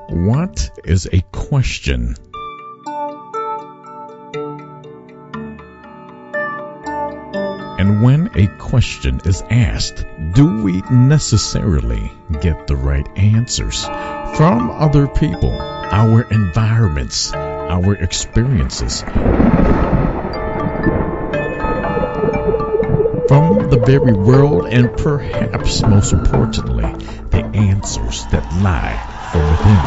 What is a question? And when a question is asked, do we necessarily get the right answers from other people, our environments, our experiences, from the very world, and perhaps most importantly, the answers that lie from within?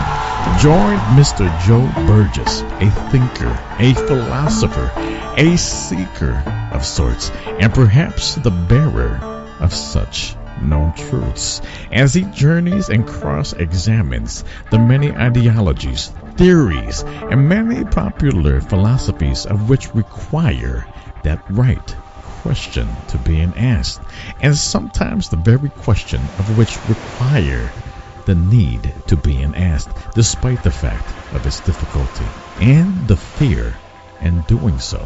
Join Mr. Joe Burgess, a thinker, a philosopher, a seeker of sorts, and perhaps the bearer of such known truths, as he journeys and cross-examines the many ideologies, theories, and many popular philosophies of which require that right question to being asked, and sometimes the very question of which require the need to being asked, despite the fact of its difficulty and the fear in doing so.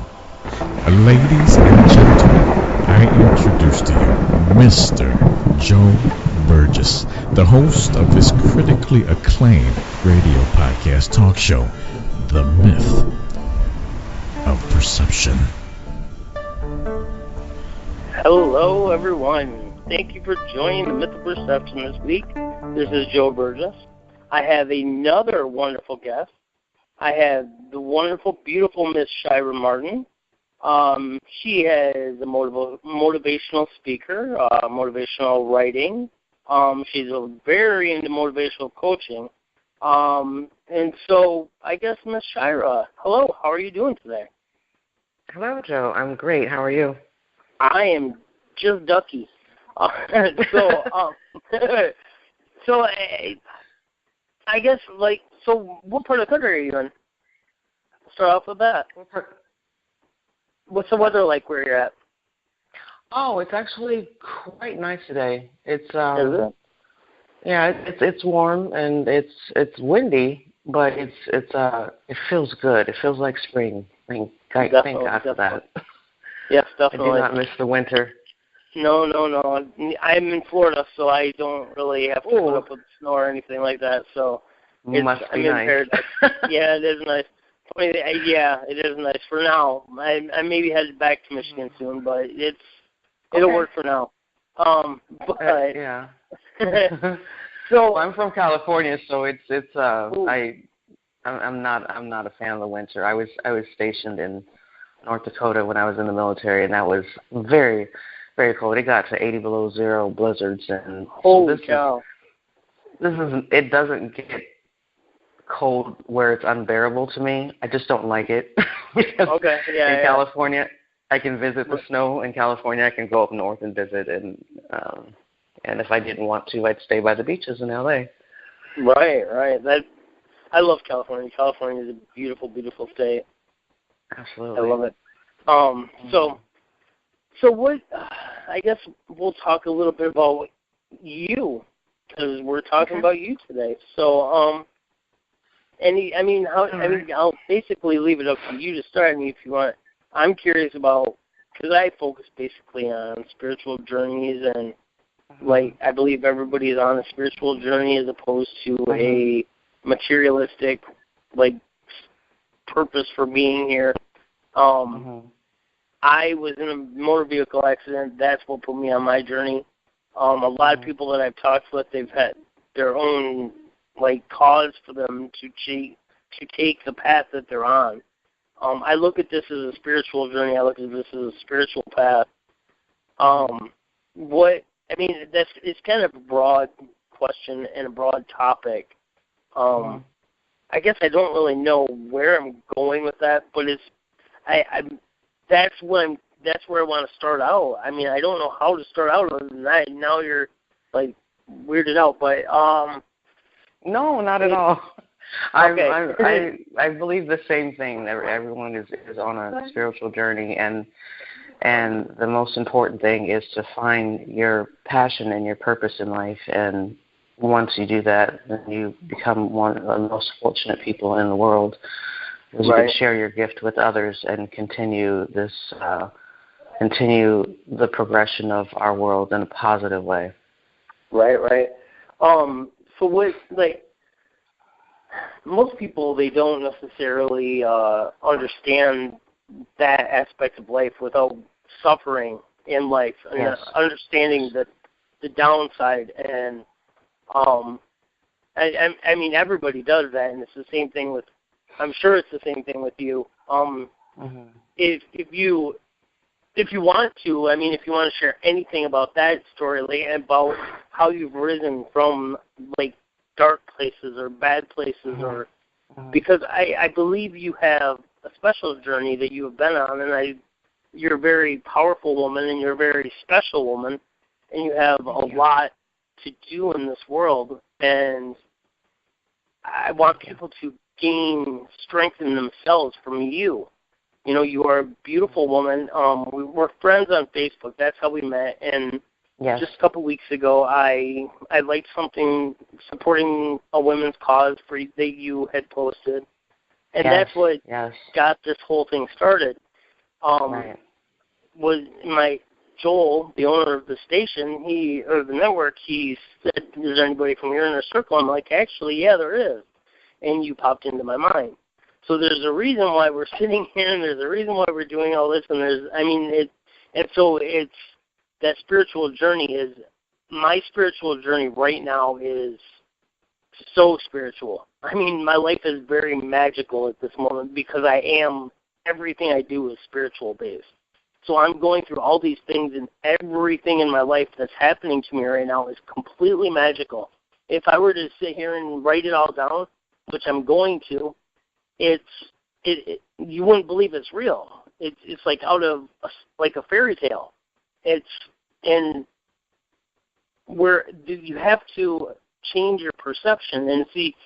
Ladies and gentlemen, I introduce to you Mr. Joe Burgess, the host of his critically acclaimed radio podcast talk show, The Myth of Perception. Hello, everyone. Thank you for joining the Myth of Perception this week. This is Joe Burgess. I have another wonderful guest. I have the wonderful, beautiful Miss Shyra Martin. She is a motivational speaker, motivational writing. She's very into motivational coaching. And so I guess Miss Shyra, hello, how are you doing today? Hello, Joe. I'm great. How are you? I am just ducky. So I guess, so what part of the country are you in? Start off with that. What's the weather like where you're at? Oh, it's actually quite nice today. It's Is it? Yeah, it's warm and it's windy, but it feels good. It feels like spring. Thank God for that. Yes, definitely. I do not miss the winter. No. I'm in Florida, so I don't really have to put up with snow or anything like that. So I'm in paradise. Yeah, it is nice. Yeah, it is nice for now. I maybe headed back to Michigan soon, but it'll work for now. Yeah. So I'm from California, so I'm not a fan of the winter. I was stationed in North Dakota when I was in the military, and that was very, very cold. It got to 80 below zero blizzards, and holy cow! It doesn't get cold where it's unbearable to me. I just don't like it. Okay, yeah. In California, I can visit the snow. In California, I can go up north and visit, and if I didn't want to, I'd stay by the beaches in LA. Right. I love California. California is a beautiful, beautiful state. Absolutely. I love it. So what? I guess we'll talk a little bit about you, because we're talking about you today. So, I'll basically leave it up to you to start. If you want, I'm curious about, because I focus basically on spiritual journeys, and I believe everybody is on a spiritual journey as opposed to a materialistic purpose for being here. I was in a motor vehicle accident. That's what put me on my journey. A lot of people that I've talked with, they've had their own cause for them to take the path that they're on. I look at this as a spiritual journey. I look at this as a spiritual path. It's kind of a broad question and a broad topic. I guess I don't really know where I'm going with that, but that's where I want to start out. I don't know how to start out other than that. Now you're weirded out, but no, not at all. Okay. I believe the same thing. Everyone is on a spiritual journey, and the most important thing is to find your passion and your purpose in life. And once you do that, then you become one of the most fortunate people in the world. Because you can share your gift with others and continue the progression of our world in a positive way. Right. So what, like, most people, they don't necessarily understand that aspect of life without suffering in life and Yes. understanding the downside. And I mean, everybody does that, and it's the same thing with. I'm sure it's the same thing with you. If you want to, I mean, if you want to share anything about that story, like, about how you've risen from, like, dark places or bad places, or because I believe you have a special journey that you have been on, and you're a very powerful woman, and you're a very special woman, and you have a lot to do in this world, and I want people to gain strength in themselves from you. You know, you are a beautiful woman. We were friends on Facebook. That's how we met. And just a couple weeks ago, I liked something supporting a women's cause that you had posted. And that's what got this whole thing started. Was Joel, the owner of the station, or the network, he said, "Is there anybody from your inner circle?" I'm like, "Actually, yeah, there is." And you popped into my mind. So there's a reason why we're sitting here, and there's a reason why we're doing all this, and so it's that spiritual journey my spiritual journey right now is so spiritual. I mean, my life is very magical at this moment because everything I do is spiritual based. So I'm going through all these things, and everything in my life that's happening to me right now is completely magical. If I were to sit here and write it all down, which I'm going to, you wouldn't believe it's real. It's like out of like a fairy tale. And where you have to change your perception and see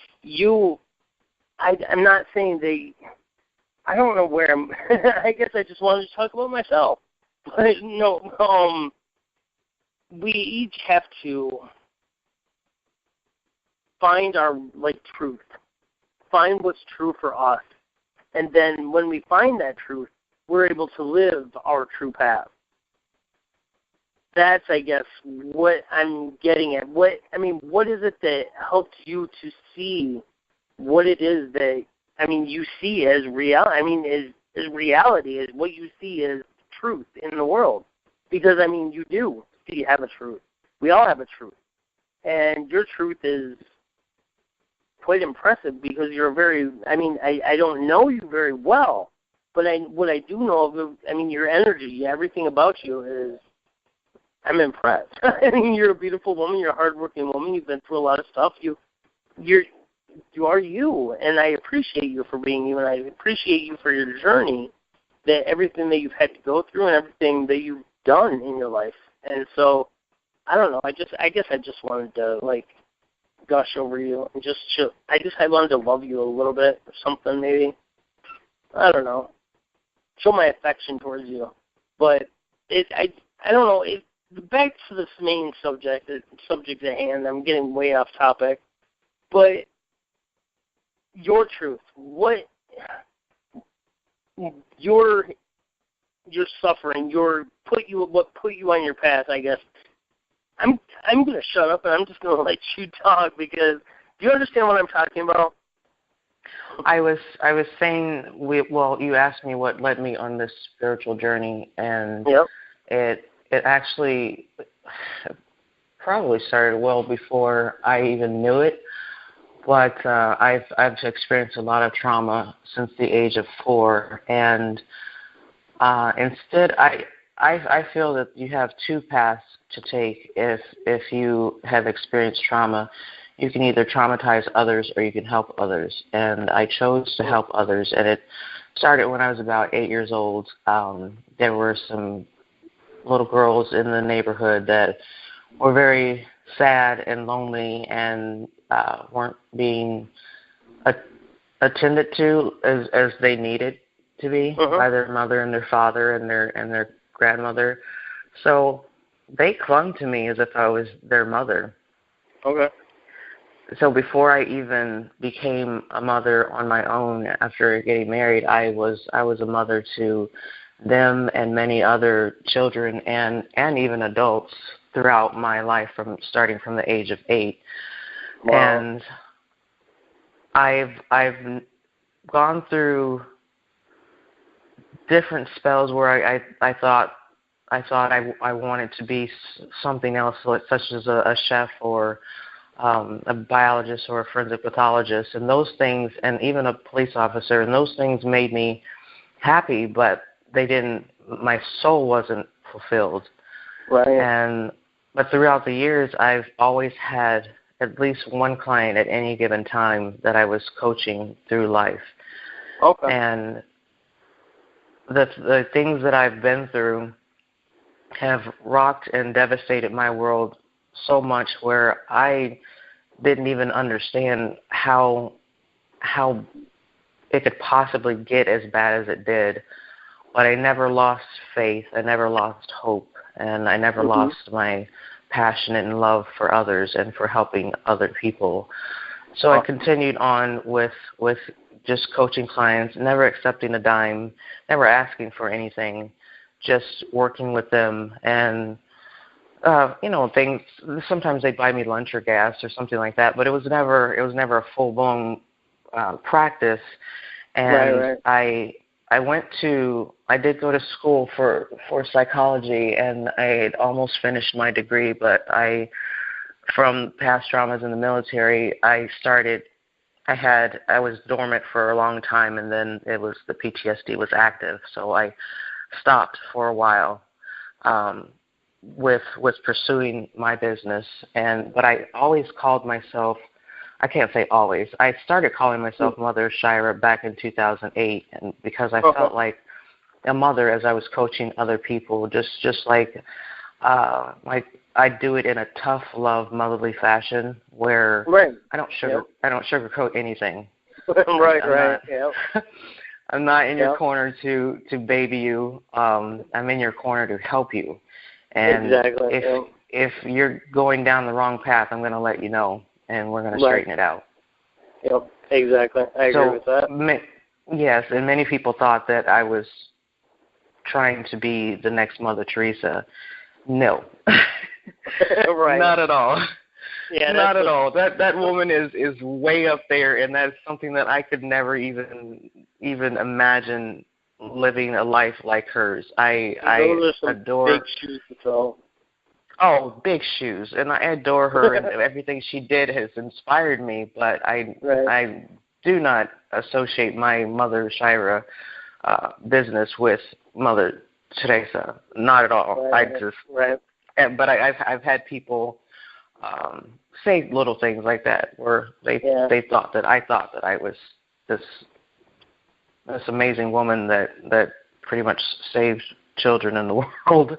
I'm not saying I don't know where I'm. I guess I just wanted to talk about myself. But no, we each have to find our truth, find what's true for us, and then when we find that truth, we're able to live our true path. That's, I guess, what I'm getting at. What is it that helped you to see what it is that you see as reality? As reality, as what you see as truth in the world. Because, you do have a truth. We all have a truth. And your truth is quite impressive because you're I don't know you very well, but what I do know of, your energy, everything about you is, I'm impressed. You're a beautiful woman. You're a hardworking woman. You've been through a lot of stuff. You are you, and I appreciate you for being you, and I appreciate you for your journey, that everything that you've had to go through and everything that you've done in your life. And so, I don't know. I guess I just wanted to gush over you and I wanted to love you a little bit or something maybe. I don't know. Show my affection towards you, but I don't know. Back to this main subject at hand. I'm getting way off topic, but your truth, what your suffering, what put you on your path, I guess. I'm gonna shut up and I'm just gonna let you talk because do you understand what I'm talking about? I was saying you asked me what led me on this spiritual journey, and it actually probably started well before I even knew it. But I've experienced a lot of trauma since the age of 4, and instead I feel that you have two paths to take if you have experienced trauma. You can either traumatize others or you can help others, and I chose to help others, and it started when I was about 8 years old. There were some little girls in the neighborhood that were very sad and lonely and weren't being attended to as they needed to be by their mother and their father and their grandmother. So they clung to me as if I was their mother. Okay. So before I even became a mother on my own after getting married, I was a mother to them and many other children and even adults throughout my life, starting from the age of 8. Wow. And I've gone through different spells where I thought I wanted to be something else, such as a chef or a biologist or a forensic pathologist, and those things, and even a police officer, and those things made me happy, but my soul wasn't fulfilled. Right. But throughout the years, I've always had at least one client at any given time that I was coaching through life. Okay. And the things that I've been through have rocked and devastated my world so much where I didn't even understand how it could possibly get as bad as it did. But I never lost faith. I never lost hope. And I never lost my passion and love for others and for helping other people. So I continued on with just coaching clients, never accepting a dime, never asking for anything, just working with them. And, things, sometimes they'd buy me lunch or gas or something like that, but it was never a full-blown practice. And Right. I did go to school for psychology, and I had almost finished my degree, but from past traumas in the military, I was dormant for a long time, and then the PTSD was active, so I stopped for a while with pursuing my business. But I always called myself, I can't say always, I started calling myself Mother Shyra back in 2008, and because I felt like a mother as I was coaching other people, just like I do it in a tough love, motherly fashion where I don't sugarcoat anything. Right. I'm not in your corner to baby you. I'm in your corner to help you. And exactly. if you're going down the wrong path, I'm going to let you know, and we're going to straighten it out. Yep, exactly. I agree with that. Yes, and many people thought that I was trying to be the next Mother Teresa. No. Right. Not at all. Yeah, not at all. That woman is way up there, and that's something that I could never even imagine living a life like hers. I adore. Big shoes to fill. Oh, big shoes, and I adore her, and everything she did has inspired me. But I do not associate my Mother Shyra business with Mother Teresa. Not at all. But I've had people say little things like that where they thought that I was this amazing woman that pretty much saved children in the world.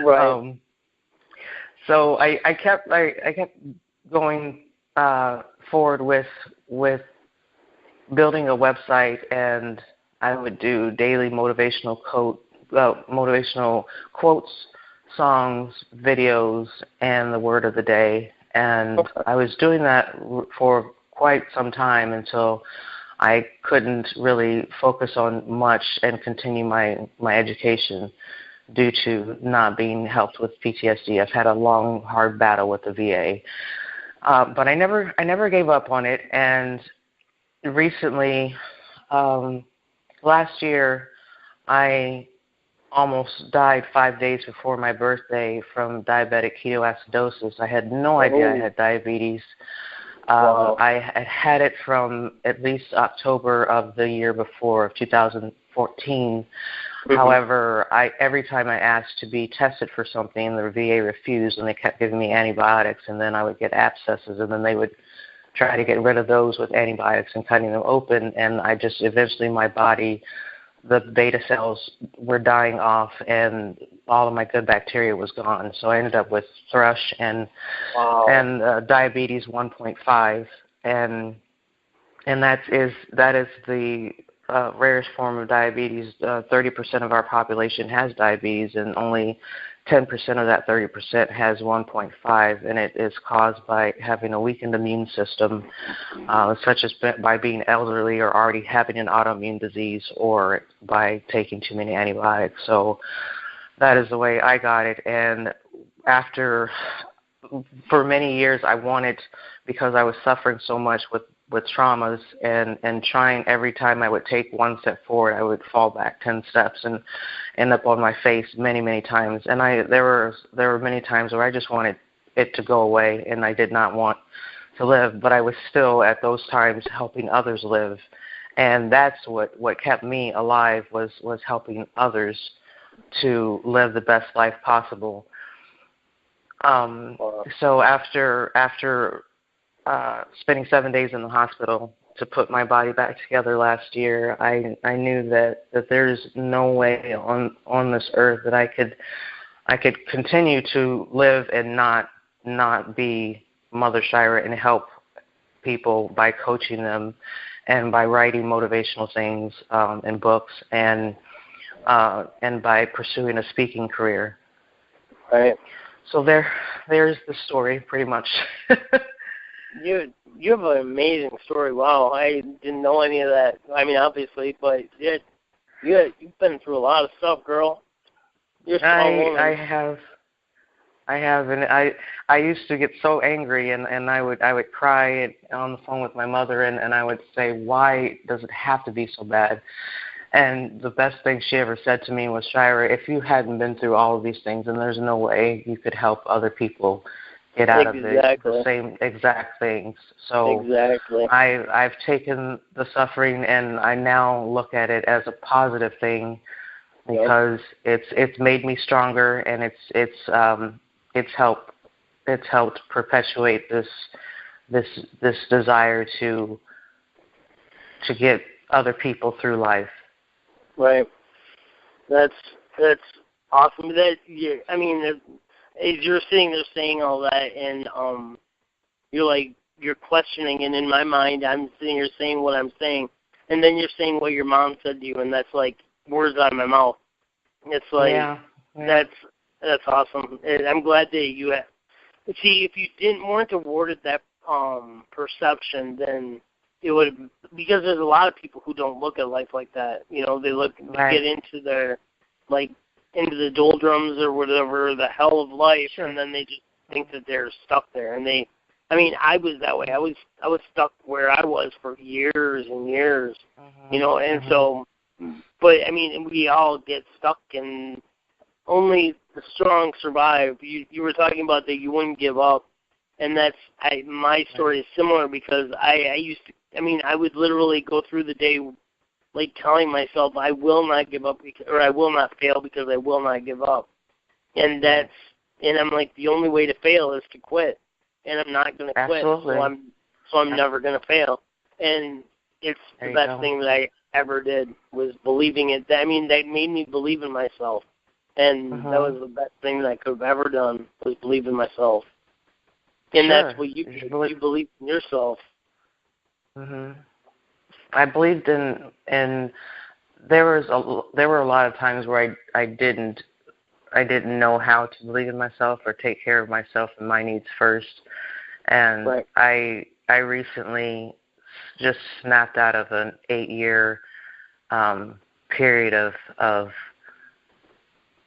Right. So I kept going forward with building a website, and I would do daily motivational quotes, songs, videos, and the word of the day. And I was doing that for quite some time until I couldn't really focus on much and continue my education due to not being helped with PTSD. I've had a long, hard battle with the VA. But I never gave up on it. And recently, last year, I almost died 5 days before my birthday from diabetic ketoacidosis. I had no idea I had diabetes. I had it from at least October of the year before, of 2014. However, every time I asked to be tested for something, the VA refused, and they kept giving me antibiotics, and then I would get abscesses, and then they would try to get rid of those with antibiotics and cutting them open, and eventually my body, the beta cells were dying off, and all of my good bacteria was gone. So I ended up with thrush and diabetes 1.5, and that is the rarest form of diabetes. 30% of our population has diabetes, and only 10% of that 30% has 1.5, and it is caused by having a weakened immune system, such as by being elderly or already having an autoimmune disease, or by taking too many antibiotics. So that is the way I got it. And for many years I wanted, because I was suffering so much with traumas and trying, every time I would take one step forward, I would fall back 10 steps and end up on my face many, many times. And there were many times where I just wanted it to go away, and I did not want to live, but I was still at those times helping others live. And that's what kept me alive, was helping others to live the best life possible. So after spending 7 days in the hospital to put my body back together last year, I knew that there's no way on this earth that I could continue to live and not be Mother Shyra and help people by coaching them and by writing motivational things in books and by pursuing a speaking career. Right. So there's the story, pretty much. You have an amazing story. Wow, I didn't know any of that. I mean, obviously, but you've been through a lot of stuff, girl. You're a strong woman. I have, and I used to get so angry, and I would cry on the phone with my mother, and I would say, why does it have to be so bad? And the best thing she ever said to me was, Shyra, if you hadn't been through all of these things, then there's no way you could help other people get out of the same exact things. So exactly. I've taken the suffering, and I now look at it as a positive thing, because it's made me stronger, and it's helped perpetuate this desire to get other people through life. Right. That's awesome. As you're sitting there saying all that, and you're questioning, and in my mind, I'm sitting here saying what I'm saying, and then you're saying what your mom said to you, and that's like words out of my mouth. It's like that's awesome. And I'm glad that you have. See, if you weren't awarded that perception, then it would, because there's a lot of people who don't look at life like that. They get into their, into the doldrums or whatever, the hell of life, and then they just think that they're stuck there. And I was that way. I was stuck where I was for years and years, and so, but we all get stuck, and only the strong survive. You were talking about that you wouldn't give up, and my story is similar, because I used to, I would literally go through the day telling myself I will not give up, or I will not fail, because I will not give up. And I'm like, the only way to fail is to quit, and I'm not going to quit. Absolutely. So I'm never going to fail. And it's the best thing that I ever did, was believing it. That made me believe in myself. And that was the best thing that I could have ever done, was believe in myself. And that's what you did. You believed in yourself. I believed in there were a lot of times where I didn't know how to believe in myself or take care of myself and my needs first. And I recently just snapped out of an 8-year period of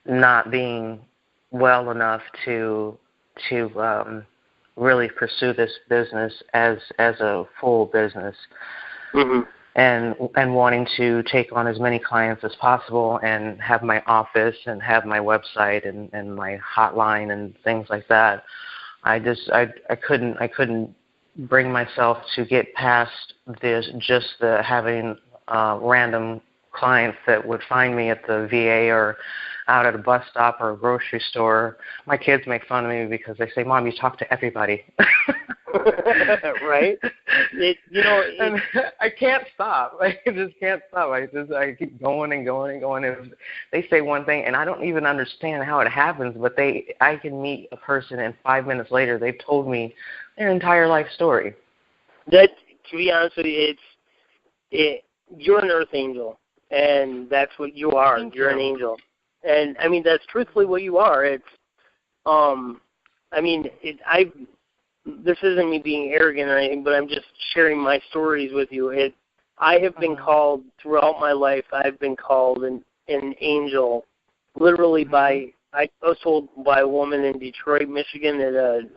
not being well enough to really pursue this business as a full business, and wanting to take on as many clients as possible, and have my office and have my website and my hotline and things like that. I couldn't bring myself to get past the having random clients that would find me at the VA or out at a bus stop or a grocery store. My kids make fun of me because they say, "Mom, you talk to everybody." Right? And I can't stop. I just can't stop. I keep going and going and going. And they say one thing, and I don't even understand how it happens, but I can meet a person, and 5 minutes later, they've told me their entire life story. That, to be honest with you, you're an earth angel, and that's what you are. You're an angel. And, that's truthfully what you are. It's, this isn't me being arrogant or anything, but I'm just sharing my stories with you. I have been called, throughout my life, I've been called an angel, literally by I was told by a woman in Detroit, Michigan, at a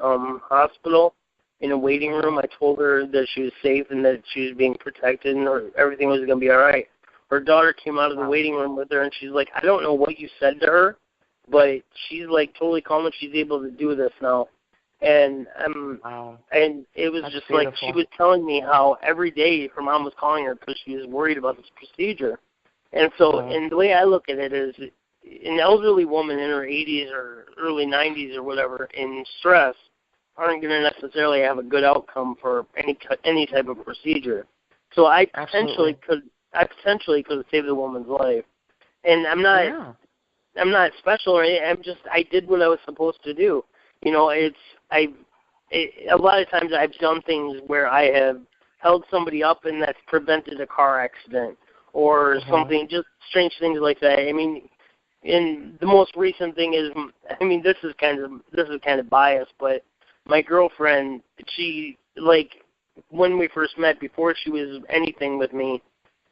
hospital in a waiting room. I told her that she was safe and that she was being protected and everything was going to be all right. Her daughter came out of the waiting room with her, and she's like, I don't know what you said to her, but she's like totally calm and she's able to do this now. And and it was just beautiful. Like she was telling me how every day her mom was calling her because she was worried about this procedure. And so, and the way I look at it is, an elderly woman in her 80s or early 90s or whatever in stress aren't going to necessarily have a good outcome for any type of procedure. So I potentially could have saved the woman's life. And I'm not special or anything. I did what I was supposed to do. You know, a lot of times I've done things where I have held somebody up and that's prevented a car accident or something, just strange things like that. I mean, and the most recent thing is, I mean, this is kind of biased, but my girlfriend, she, like, when we first met, before she was anything with me,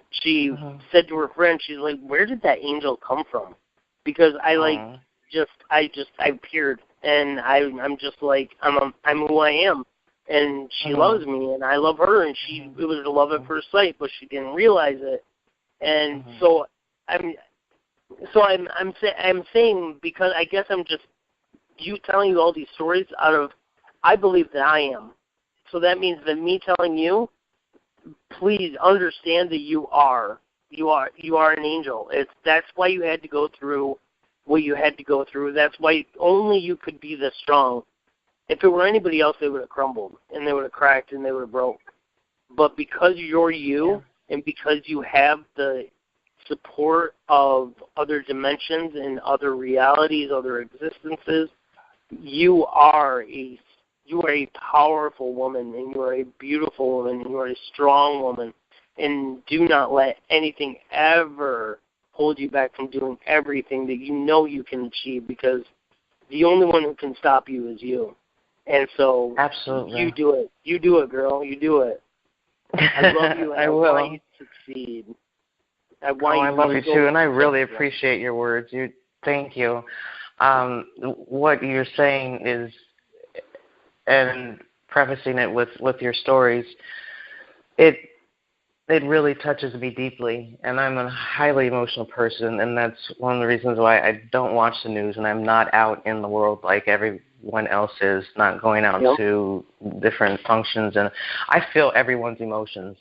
she said to her friend, she's like, where did that angel come from? Because I appeared, and I'm just like, I'm who I am, and she loves me, and I love her, and it was a love at first sight, but she didn't realize it, and so I'm saying, because I guess I'm just telling you all these stories out of, I believe that I am. So that means that me telling you, please understand that you are an angel. That's why you had to go through what you had to go through. That's why only you could be this strong. If it were anybody else, they would have crumbled and they would have cracked and they would have broke. But because you're you, and because you have the support of other dimensions and other realities, other existences, you are a powerful woman, and you are a beautiful woman, and you are a strong woman, and do not let anything ever hold you back from doing everything that you know you can achieve, because the only one who can stop you is you. And so absolutely, you do it. You do it, girl. You do it. I love you, and I want you to succeed. I love you too, and I really appreciate your words. Thank you. What you're saying is, and prefacing it with your stories, it really touches me deeply, and I'm a highly emotional person, and that's one of the reasons why I don't watch the news, and I'm not out in the world like everyone else is, not going out to different functions, and I feel everyone's emotions.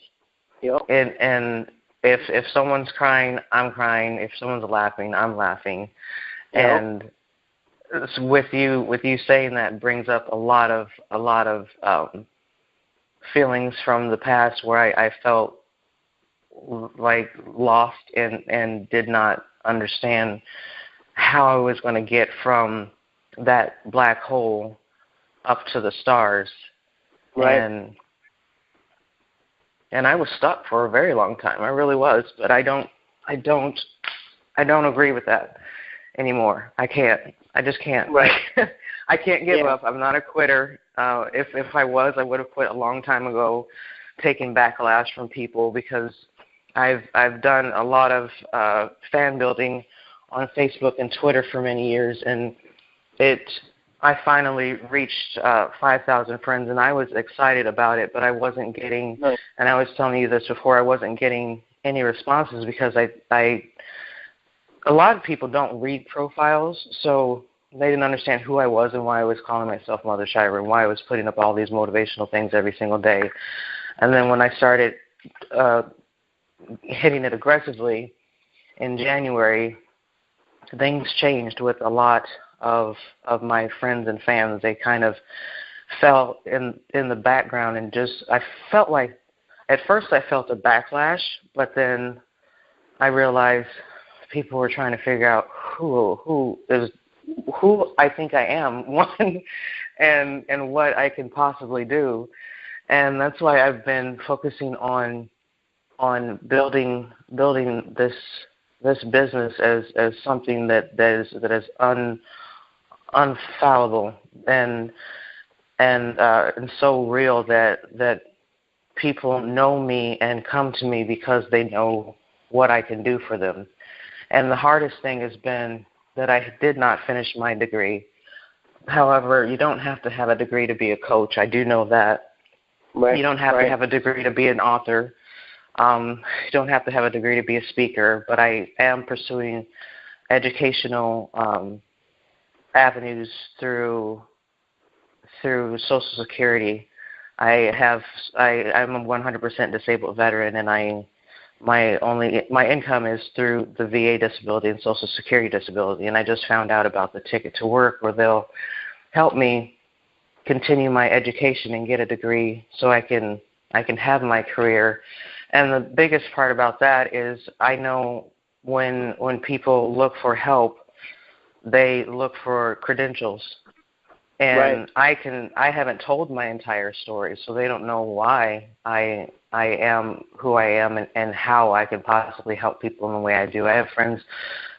Yep. And if someone's crying, I'm crying. If someone's laughing, I'm laughing. Yep. And with you saying that brings up a lot of feelings from the past where I felt like lost and did not understand how I was going to get from that black hole up to the stars. Right. And I was stuck for a very long time. I really was, but I don't agree with that anymore. I just can't. Right. I can't give up. I'm not a quitter. If I was, I would have quit a long time ago, taking backlash from people, because I've done a lot of fan building on Facebook and Twitter for many years, and I finally reached 5,000 friends, and I was excited about it, but I wasn't getting, and I was telling you this before, I wasn't getting any responses because a lot of people don't read profiles, so they didn't understand who I was and why I was calling myself Mother Shyra and why I was putting up all these motivational things every single day. And then when I started hitting it aggressively in January, things changed with a lot of my friends and fans. They kind of fell in the background, and I felt like, at first I felt a backlash, but then I realized people were trying to figure out who I think I am, one, and what I can possibly do. And that's why I've been focusing on building this business as something that is unfallible and so real that people know me and come to me because they know what I can do for them. And the hardest thing has been that I did not finish my degree. However, you don't have to have a degree to be a coach. I do know that. Right. You don't have to have a degree to be an author. You don't have to have a degree to be a speaker, but I am pursuing educational avenues through Social Security. I'm a 100% disabled veteran, and my income is through the VA disability and Social Security disability. And I just found out about the Ticket to Work, where they'll help me continue my education and get a degree so I can have my career. And the biggest part about that is I know when people look for help, they look for credentials. And I haven't told my entire story, so they don't know why I am who I am and how I can possibly help people in the way I do. I have friends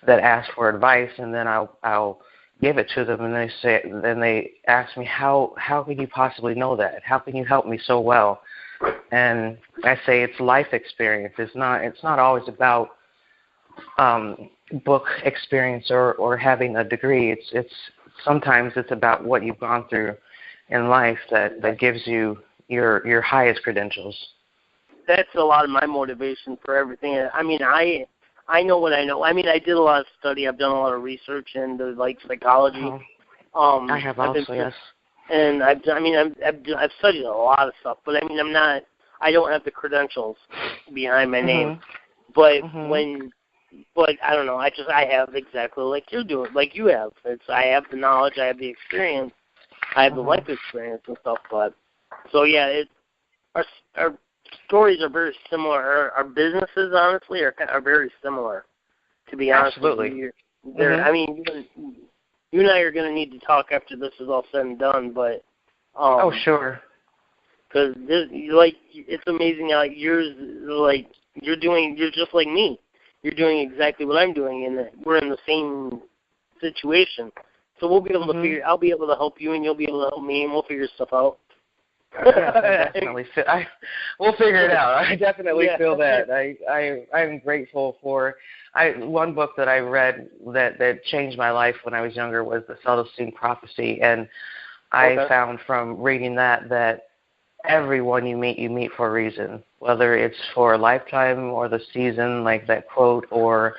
that ask for advice, and then I'll give it to them, and they ask me, how can you possibly know that? How can you help me so well? And I say it's life experience. It's not always about book experience or having a degree. It's sometimes it's about what you've gone through in life that gives you your highest credentials. That's a lot of my motivation for everything. I mean, I know what I know. I mean, I did a lot of study. I've done a lot of research into psychology. I have also, yes. And I've studied a lot of stuff, but I mean, I don't have the credentials behind my name. But but I don't know. I have exactly like you're doing, like you have. I have the knowledge, I have the experience, I have the life experience and stuff. But so yeah, our stories are very similar. Our businesses, honestly, are very similar. To be honest with you, I mean, you and I are going to need to talk after this is all said and done. But oh, sure. Because it's amazing how you're just like me. You're doing exactly what I'm doing, and we're in the same situation. So we'll be able to I'll be able to help you, and you'll be able to help me, and we'll figure stuff out. Yes, definitely. We'll figure it out. I definitely feel that. I'm grateful for. One book that I read that changed my life when I was younger was The Celestine Prophecy, and I found from reading that everyone you meet for a reason, whether it's for a lifetime or the season, like that quote, or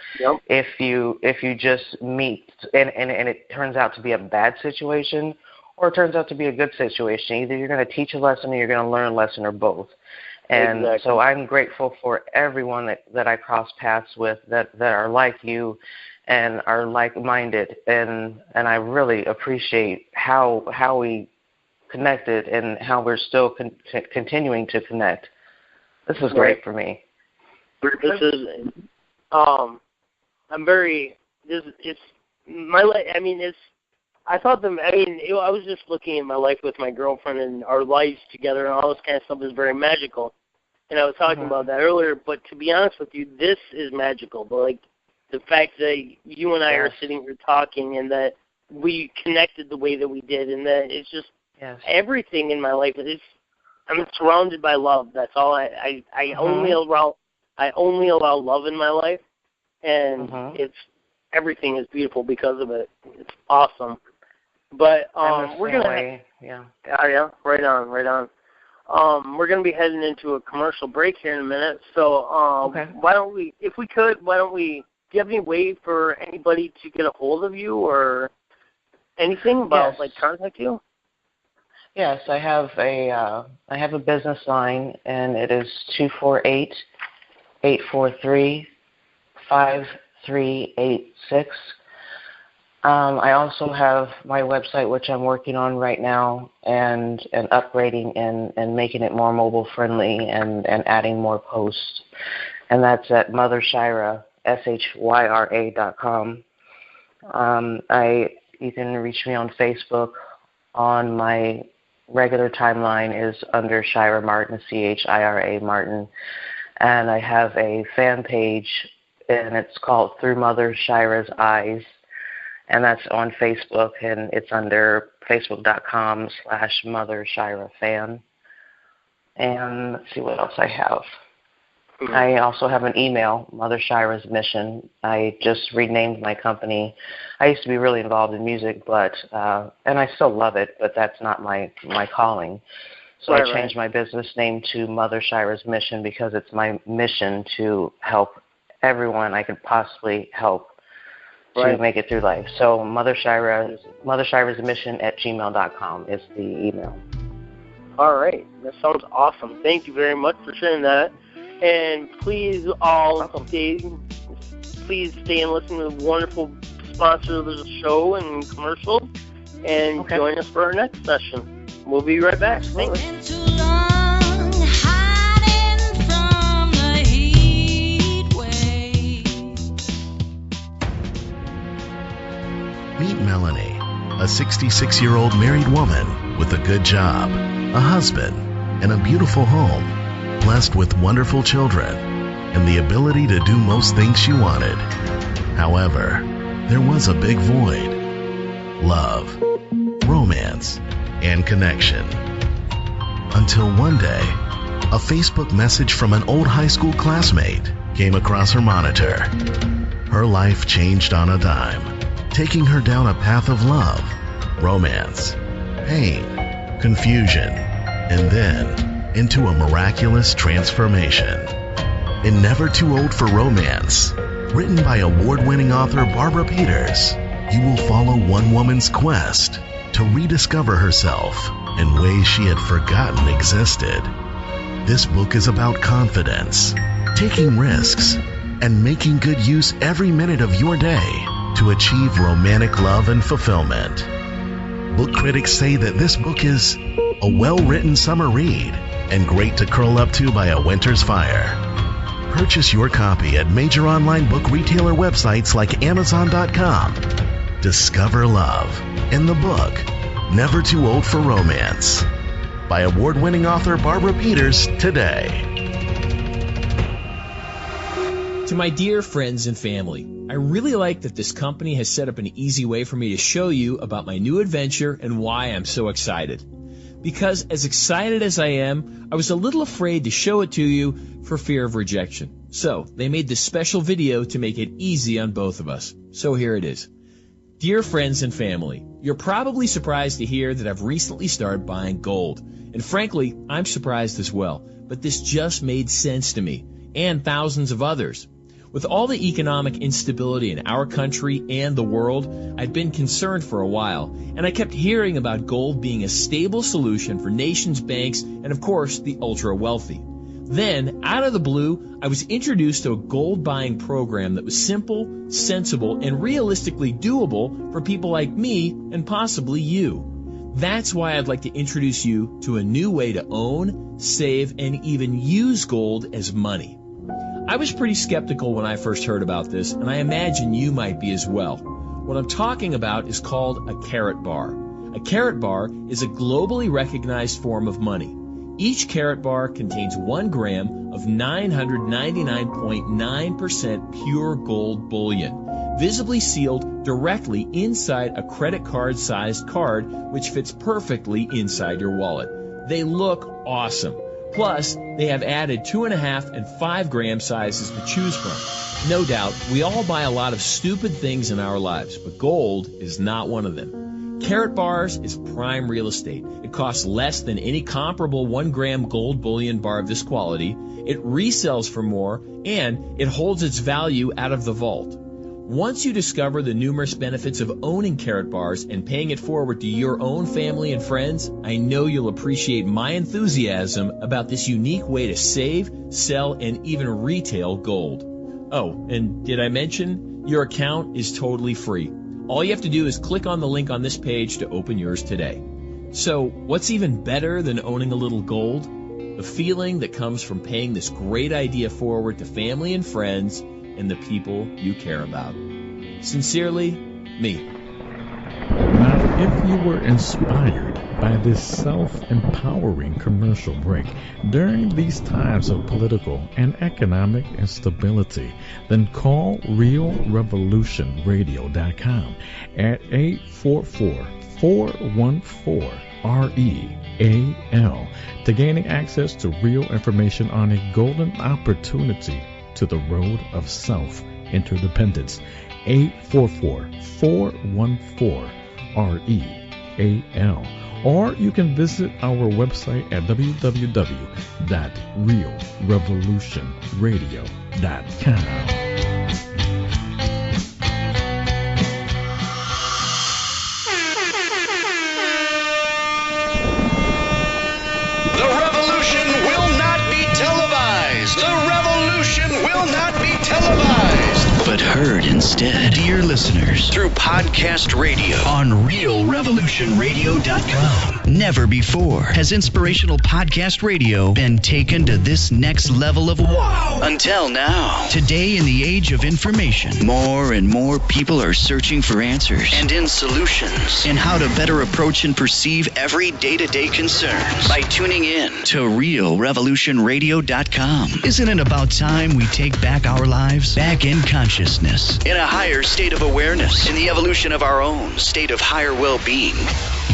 if you just meet and it turns out to be a bad situation, or it turns out to be a good situation. Either you're going to teach a lesson or you're going to learn a lesson, or both. And so I'm grateful for everyone that I cross paths with that are like you and are like-minded. And I really appreciate how we connected and how we're still continuing to connect. This is great for me. This is, I'm very, it's my life. I mean, I was just looking at my life with my girlfriend and our lives together and all this kind of stuff is very magical. And I was talking about that earlier, but to be honest with you, this is magical. But like the fact that you and I are sitting here talking and that we connected the way that we did, and that it's just everything in my life I'm surrounded by love. That's all. I only allow love in my life, and everything is beautiful because of it. It's awesome. But we're gonna right on. We're gonna be heading into a commercial break here in a minute. So why don't we, do you have any way for anybody to get a hold of you or anything about contact you? Yes, I have a business line, and it is 248-843-5386. I also have my website, which I'm working on right now, and upgrading and making it more mobile friendly and adding more posts. And that's at Mother Shyra, SHYRA.com. You can reach me on Facebook. On my regular timeline is under Shyra Martin, CHIRA Martin. And I have a fan page, and it's called Through Mother Shyra's Eyes. And that's on Facebook, and it's under facebook.com/Mother Shyra Fan. And let's see what else I have. I also have an email, Mother Shyra's Mission. I just renamed my company. I used to be really involved in music, but and I still love it, but that's not my calling. So I changed my business name to Mother Shyra's Mission because it's my mission to help everyone I could possibly help to make it through life. So Mother Shyra's Mission at gmail.com is the email. All right. That sounds awesome. Thank you very much for sharing that. And please stay and listen to the wonderful sponsor of the show and commercials, and join us for our next session. We'll be right back. Thanks. Meet Melanie, a 66-year-old married woman with a good job, a husband, and a beautiful home, blessed with wonderful children, and the ability to do most things she wanted. However, there was a big void: love, romance, and connection. Until one day, a Facebook message from an old high school classmate came across her monitor. Her life changed on a dime, taking her down a path of love, romance, pain, confusion, and then into a miraculous transformation. In Never Too Old for Romance, written by award-winning author Barbara Peters, you will follow one woman's quest to rediscover herself in ways she had forgotten existed. This book is about confidence, taking risks, and making good use every minute of your day to achieve romantic love and fulfillment. Book critics say that this book is a well-written summer read and great to curl up to by a winter's fire. Purchase your copy at major online book retailer websites like Amazon.com. Discover love in the book Never Too Old for Romance by award-winning author Barbara Peters today. To my dear friends and family, I really like that this company has set up an easy way for me to show you about my new adventure and why I'm so excited. Because as excited as I am, I was a little afraid to show it to you for fear of rejection. So they made this special video to make it easy on both of us. So here it is. Dear friends and family, you're probably surprised to hear that I've recently started buying gold. And frankly, I'm surprised as well. But this just made sense to me and thousands of others. With all the economic instability in our country and the world, I'd been concerned for a while, and I kept hearing about gold being a stable solution for nations, banks, and of course, the ultra-wealthy. Then, out of the blue, I was introduced to a gold buying program that was simple, sensible, and realistically doable for people like me and possibly you. That's why I'd like to introduce you to a new way to own, save, and even use gold as money. I was pretty skeptical when I first heard about this, and I imagine you might be as well. What I'm talking about is called a carat bar. A carat bar is a globally recognized form of money. Each carat bar contains 1 gram of 999.9% pure gold bullion, visibly sealed directly inside a credit card-sized card, which fits perfectly inside your wallet. They look awesome. Plus, they have added 2.5 and 5 gram sizes to choose from. No doubt, we all buy a lot of stupid things in our lives, but gold is not one of them. Carat bars is prime real estate. It costs less than any comparable 1 gram gold bullion bar of this quality. It resells for more, and it holds its value out of the vault. Once you discover the numerous benefits of owning carat bars and paying it forward to your own family and friends, I know you'll appreciate my enthusiasm about this unique way to save, sell, and even retail gold. Oh, and did I mention your account is totally free? All you have to do is click on the link on this page to open yours today. So, what's even better than owning a little gold? The feeling that comes from paying this great idea forward to family and friends and the people you care about. Sincerely, me. Now, if you were inspired by this self-empowering commercial break during these times of political and economic instability, then call RealRevolutionRadio.com at 844-414 REAL, to gaining access to real information on a golden opportunity to the road of self-interdependence. 844-414-REAL. Or you can visit our website at www.realrevolutionradio.com. The revolution will not be televised. The revolution will not be televised, but heard instead, dear listeners, through podcast radio on realrevolutionradio.com. Never before has inspirational podcast radio been taken to this next level of wow. Until now. Today, in the age of information, more and more people are searching for answers and in solutions in how to better approach and perceive every day-to-day concerns by tuning in to realrevolutionradio.com. Isn't it about time we take back our lives, back in consciousness, in a higher state of awareness, in the evolution of our own state of higher well-being?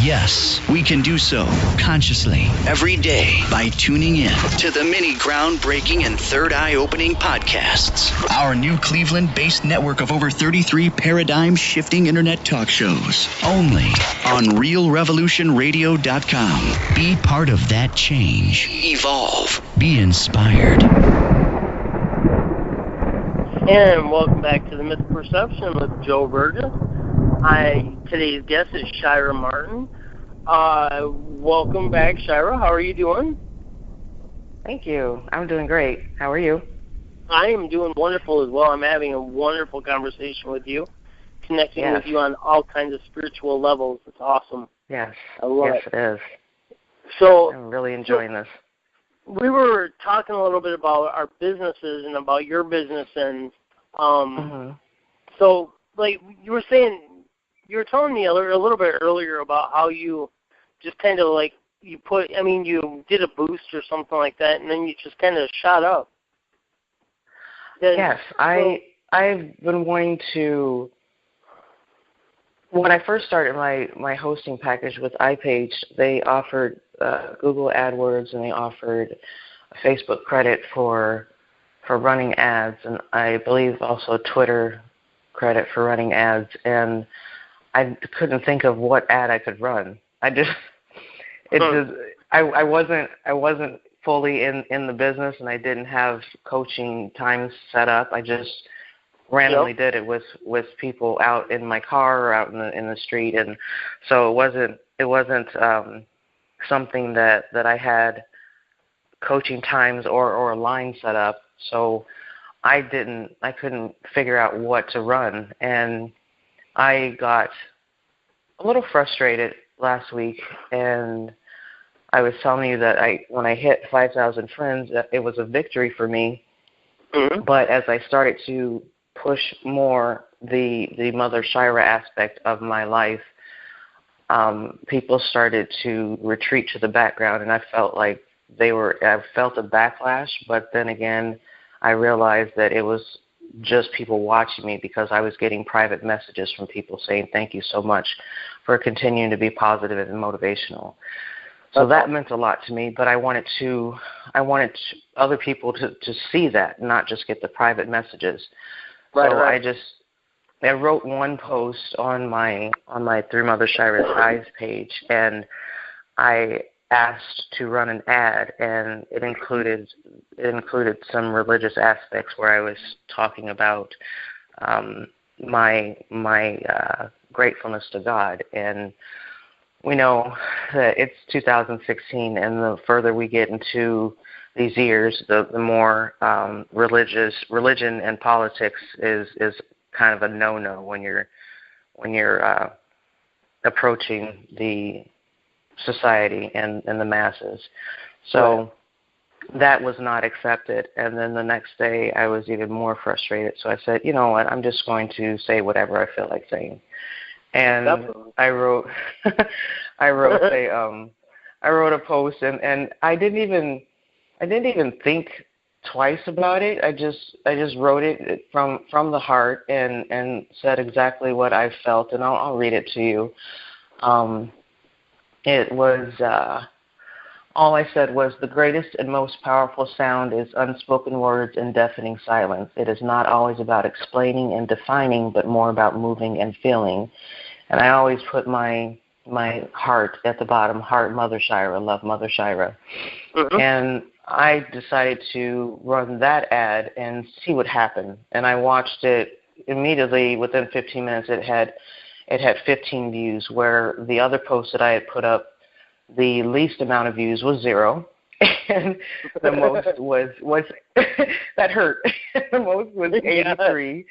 Yes, we can do so consciously every day by tuning in to the many groundbreaking and third eye-opening podcasts. Our new Cleveland-based network of over 33 paradigm-shifting internet talk shows. Only on realrevolutionradio.com. Be part of that change. Evolve. Be inspired. And welcome back to the Myth of Perception with Joe Burgess. Today's guest is Shyra Martin. Welcome back, Shyra. How are you doing? Thank you. I'm doing great. How are you? I am doing wonderful as well. I'm having a wonderful conversation with you, connecting with you on all kinds of spiritual levels. It's awesome. Yes. I love it is. So I'm really enjoying this. We were talking a little bit about our businesses and about your business, and so, like, you were saying, you were telling me a little bit earlier about how you just kind of, like, you did a boost or something like that, and then you just kind of shot up. Yes, I've been wanting to. When I first started my hosting package with iPage, they offered Google AdWords and they offered Facebook credit for running ads, and I believe also Twitter credit for running ads. And I couldn't think of what ad I could run. I wasn't fully in the business, and I didn't have coaching times set up. I just randomly did it with people out in my car or out in the street, and so it wasn't something that I had coaching times or a line set up. So I couldn't figure out what to run, and I got a little frustrated last week, and I was telling you that when I hit 5,000 friends, that it was a victory for me. Mm-hmm. But as I started to push more the Mother Shyra aspect of my life, people started to retreat to the background, and I felt like I felt a backlash, but then again, I realized that it was just people watching me because I was getting private messages from people saying, thank you so much for continuing to be positive and motivational. So that meant a lot to me, but I wanted other people to see that, not just get the private messages. Right. So I wrote one post on my Through Mother Shyra's Eyes page, and I asked to run an ad, and it included some religious aspects where I was talking about my gratefulness to God. And we know that it's 2016, and the further we get into these years, the more religion and politics is kind of a no-no when you're approaching the society and the masses. So that was not accepted. And then the next day I was even more frustrated. So I said, you know what, I'm just going to say whatever I feel like saying. And I wrote I wrote a post, and I didn't even think twice about it. I just wrote it from the heart and said exactly what I felt, and I'll read it to you. it was, all I said was, the greatest and most powerful sound is unspoken words and deafening silence. It is not always about explaining and defining, but more about moving and feeling. And I always put my heart at the bottom, heart Mother Shyra, love Mother Shyra. Mm-hmm. And I decided to run that ad and see what happened. And I watched it immediately. Within 15 minutes, it had 15 views, where the other post that I had put up, the least amount of views was 0, and the most was that hurt. The most was 83.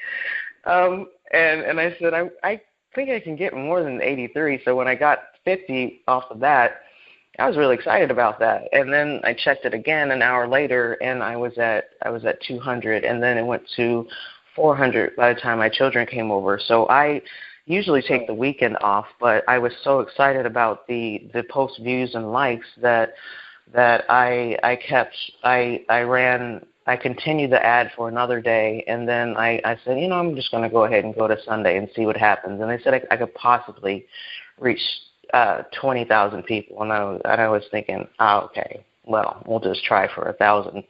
And I said, I think I can get more than 83. So when I got 50 off of that, I was really excited about that. And then I checked it again an hour later, and I was at 200, and then it went to 400 by the time my children came over. So I usually take the weekend off, but I was so excited about the post views and likes that I continued the ad for another day, and then I said, I'm just going to go ahead and go to Sunday and see what happens. And they said I could possibly reach 20,000 people, and I was thinking, okay, well, we'll just try for 1,000.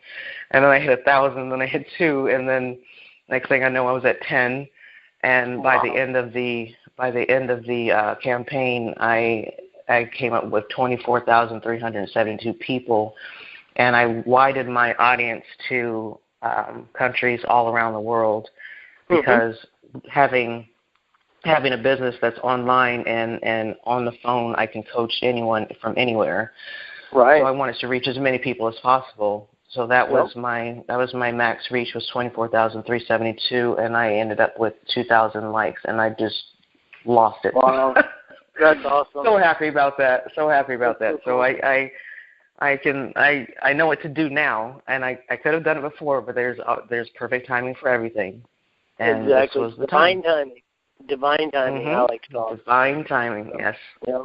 And then I hit 1,000, then I hit 2, and then next thing I know, I was at 10. And by the end of the campaign, I came up with 24,372 people, and I widened my audience to countries all around the world, because having a business that's online and on the phone, I can coach anyone from anywhere. Right. So I wanted to reach as many people as possible. So that was my max reach, was 24,372, and I ended up with 2,000 likes, and I just lost it. Wow, that's awesome. So happy about that. So I know what to do now, and I could have done it before, but there's perfect timing for everything. And exactly. This was the divine time. timing. Divine timing. I like to call it. Divine timing. Yes. Yeah.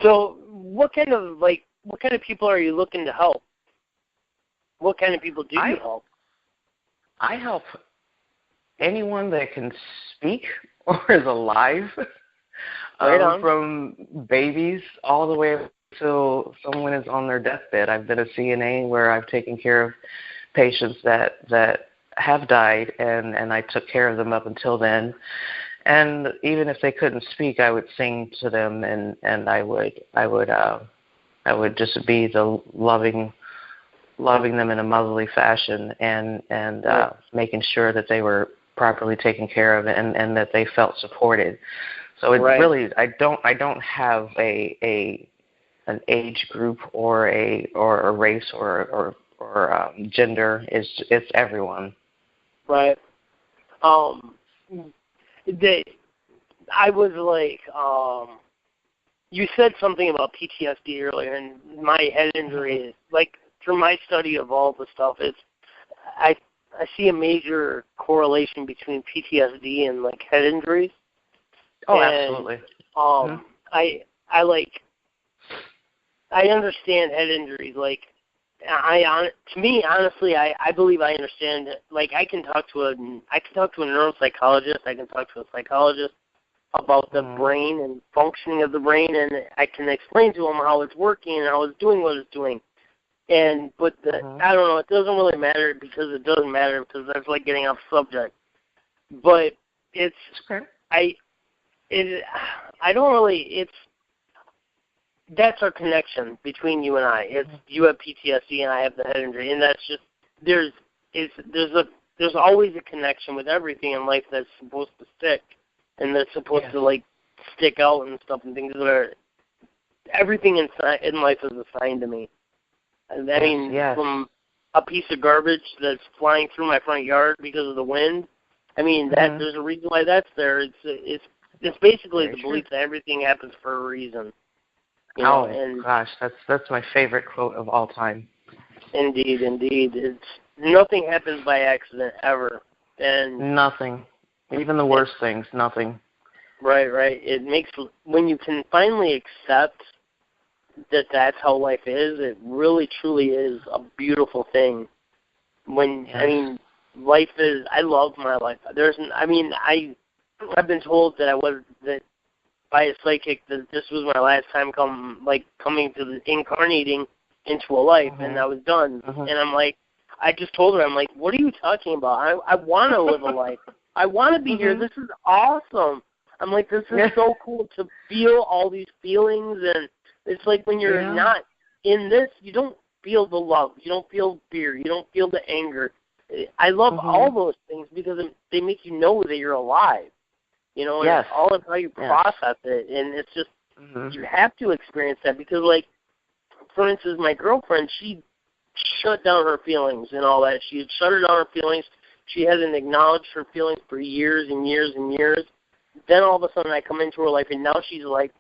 So what kind of people are you looking to help? What kind of people do you help? I help anyone that can speak or is alive, from babies all the way till someone is on their deathbed. I've been a CNA where I've taken care of patients that have died, and I took care of them up until then. And even if they couldn't speak, I would sing to them, and I would just be the loving them in a motherly fashion, and making sure that they were properly taken care of, and that they felt supported. So it really, I don't have an age group or a race or gender. It's everyone. Right. I was like, you said something about PTSD earlier, and my head injury, like, through my study of all the stuff, I see a major correlation between PTSD and, like, head injuries. Oh, absolutely. I understand head injuries. Like, to me, honestly, I believe I understand it. Like, I can talk to a neuropsychologist. I can talk to a psychologist about the brain and functioning of the brain, and I can explain to them how it's working and how it's doing what it's doing. But I don't know. It doesn't really matter, because it doesn't matter, because that's like getting off subject. But it's that's our connection between you and I. It's you have PTSD and I have the head injury, and that's just there's always a connection with everything in life that's supposed to stick, and that's supposed to like stick out and stuff, and things that are everything in life is a sign to me. And I mean, from a piece of garbage that's flying through my front yard because of the wind. I mean, that there's a reason why that's there. It's basically the belief that everything happens for a reason. Gosh, that's my favorite quote of all time. Indeed. It's nothing happens by accident ever, and nothing, even the worst things, nothing. Right. It makes, when you can finally accept that that's how life is, it really truly is a beautiful thing. I mean, life is. I love my life. I've been told that by a psychic that this was my last time coming to the incarnating into a life, and I was done. And I'm like, I just told her, I'm like, what are you talking about? I want to live a life. I want to be here. This is awesome. I'm like, this is so cool to feel all these feelings, and it's like when you're not in this, you don't feel the love, you don't feel fear, you don't feel the anger. I love all those things because they make you know that you're alive. You know, and it's all of how you process it, and it's just you have to experience that because, like, for instance, my girlfriend, she shut down her feelings and all that. She had shut down her feelings. She hasn't acknowledged her feelings for years and years and years. Then all of a sudden I come into her life, and now she's like,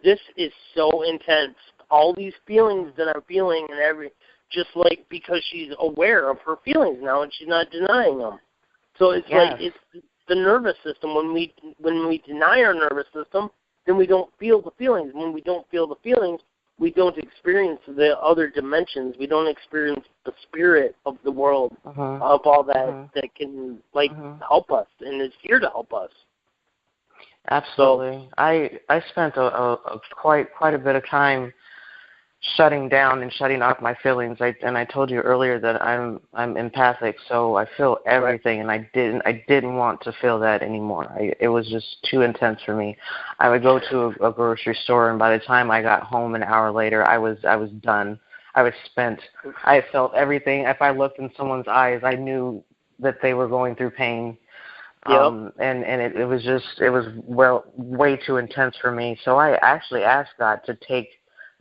this is so intense. All these feelings that I'm feeling and just like because she's aware of her feelings now and she's not denying them. So it's like it's the nervous system. When we deny our nervous system, then we don't feel the feelings. When we don't feel the feelings, we don't experience the other dimensions. We don't experience the spirit of the world, of all that that can help us and is here to help us. Absolutely. So, I spent quite a bit of time shutting down and shutting off my feelings. I told you earlier that I'm empathic, so I feel everything, and I didn't want to feel that anymore. It was just too intense for me. I would go to a grocery store, and by the time I got home an hour later, I was done. I was spent. I felt everything. If I looked in someone's eyes, I knew that they were going through pain. And it was way too intense for me. So I actually asked God to take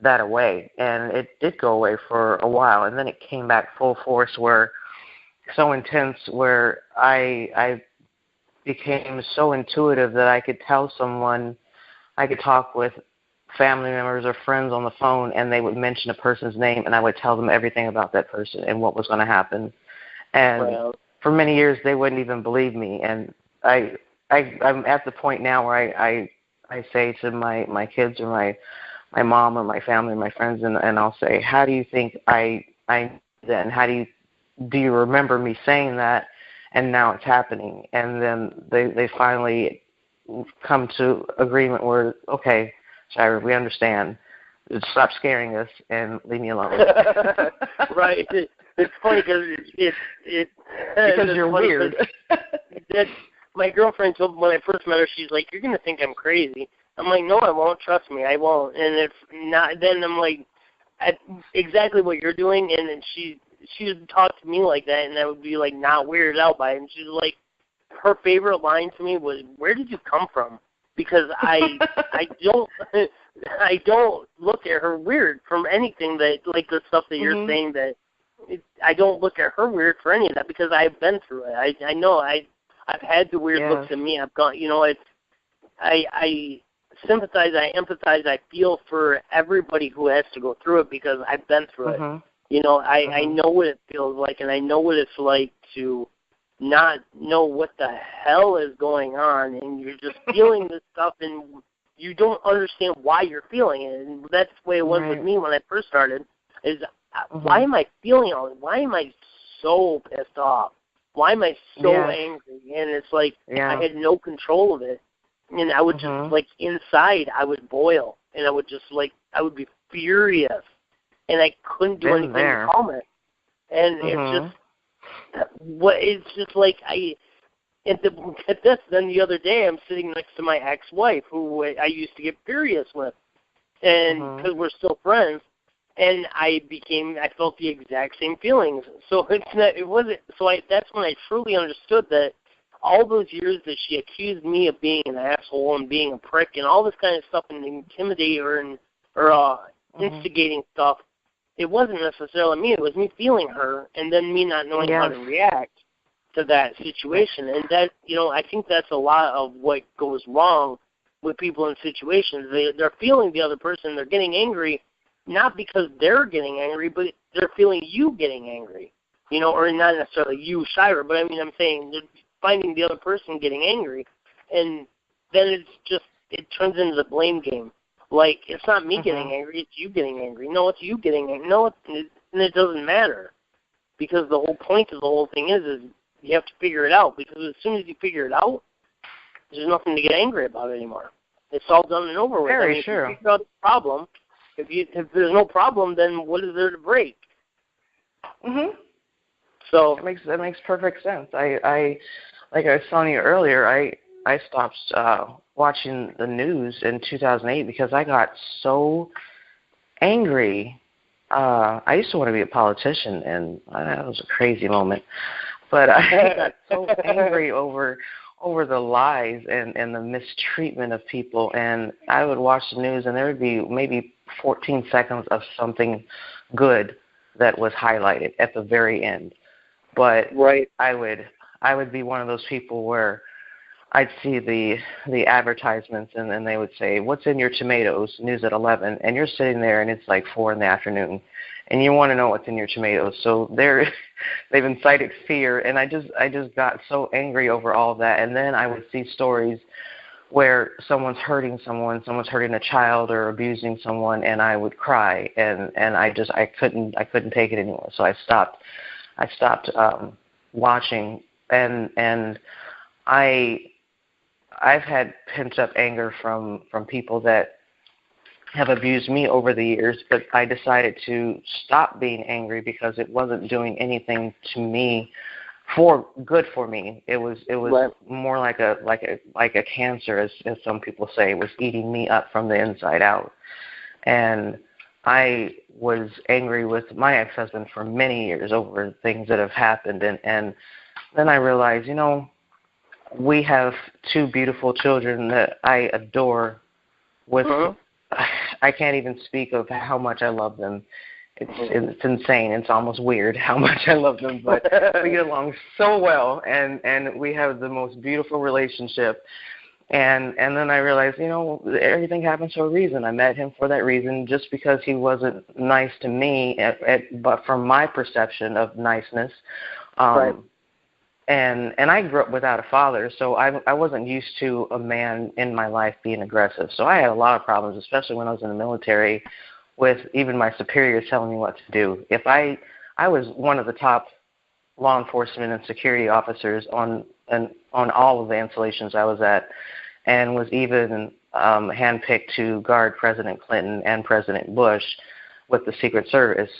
that away, and it did go away for a while, and then it came back full force, where so intense, where I became so intuitive that I could tell someone, I could talk with family members or friends on the phone, and they would mention a person's name, and I would tell them everything about that person and what was going to happen. And for many years, they wouldn't even believe me. And I'm at the point now where I say to my kids or my mom or my family or my friends, and I'll say, how do you think I then? How do you remember me saying that? And now it's happening. And then they finally come to agreement where, okay, Shyra, we understand. Stop scaring us and leave me alone. Right. It's funny because because you're weird. My girlfriend told me when I first met her, she's like, you're going to think I'm crazy. I'm like, no, I won't. Trust me, I won't. And if not, then I'm like, exactly what you're doing. And then she would talk to me like that, and I would be like not weirded out by it. And she's like, her favorite line to me was, where did you come from? Because I don't look at her weird from anything that, like the stuff that you're saying, that I don't look at her weird for any of that because I've been through it. I know I've had the weird looks at me. I've gone, I sympathize, I empathize, I feel for everybody who has to go through it because I've been through it. I know what it feels like, and I know what it's like to not know what the hell is going on, and you're just feeling this stuff, and you don't understand why you're feeling it. And that's the way it was with me when I first started, is why am I feeling all this? Why am I so pissed off? Why am I so angry? And it's like I had no control of it. And I would just, like, inside, I would boil. And I would just, like, I would be furious. And I couldn't do anything to calm it. And it's just like, then the other day, I'm sitting next to my ex-wife, who I used to get furious with. And because we're still friends. And I felt the exact same feelings. So that's when I truly understood that all those years that she accused me of being an asshole and being a prick and all this kind of stuff and intimidating her or instigating stuff, it wasn't necessarily me. It was me feeling her and then me not knowing how to react to that situation. And that, I think that's a lot of what goes wrong with people in situations. They're feeling the other person. They're getting angry, not because they're getting angry, but they're feeling you getting angry, or not necessarily you, Shyra, but I'm saying they're finding the other person getting angry, and then it turns into the blame game. Like, it's not me getting angry, it's you getting angry. No, it's you getting angry. No, and it doesn't matter, because the whole point of the whole thing is you have to figure it out, because as soon as you figure it out, there's nothing to get angry about anymore. It's all done and over with. Very true. If you figure out the problem, if there's no problem, then what is there to break? Mhm. So that makes perfect sense. I like I was telling you earlier, I stopped watching the news in 2008 because I got so angry. I used to want to be a politician, and that was a crazy moment. But I got so angry over the lies and the mistreatment of people. And I would watch the news, and there would be maybe 14 seconds of something good that was highlighted at the very end. But right. I would be one of those people where I'd see the advertisements, and then they would say, "What's in your tomatoes?" News at 11, and you're sitting there, and it's like 4 PM, and you want to know what's in your tomatoes. So they've incited fear, and I just got so angry over all of that. And then I would see stories where someone's hurting a child or abusing someone, and I would cry, and I couldn't take it anymore. So I stopped watching, and I've had pent up anger from people that have abused me over the years, but I decided to stop being angry because it wasn't doing anything to me good for me. It was right. more like a cancer, as some people say. It was eating me up from the inside out. And I was angry with my ex-husband for many years over things that have happened, and then I realized, we have 2 beautiful children that I adore with I can't even speak of how much I love them. It's insane. It's almost weird how much I love them, but we get along so well, and we have the most beautiful relationship. And then I realized, everything happens for a reason. I met him for that reason, just because he wasn't nice to me, but from my perception of niceness. Right. And I grew up without a father, so I wasn't used to a man in my life being aggressive. So I had a lot of problems, especially when I was in the military, with even my superiors telling me what to do. If I was one of the top law enforcement and security officers on all of the installations I was at, and was even handpicked to guard President Clinton and President Bush with the Secret Service.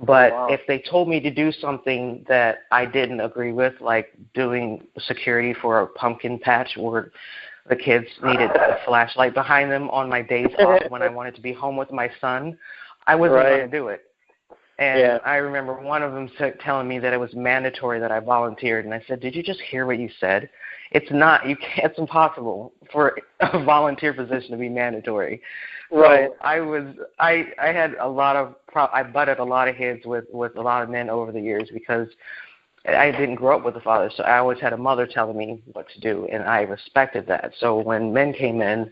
But wow. If they told me to do something that I didn't agree with, like doing security for a pumpkin patch where the kids needed a flashlight behind them on my days off when I wanted to be home with my son, I wasn't going to do it. And I remember one of them telling me that it was mandatory that I volunteered, and I said, "Did you just hear what you said? It's not. It's impossible for a volunteer position to be mandatory." Right. So I had a lot of I butted a lot of heads with a lot of men over the years because I didn't grow up with a father, so I always had a mother telling me what to do, and I respected that. So when men came in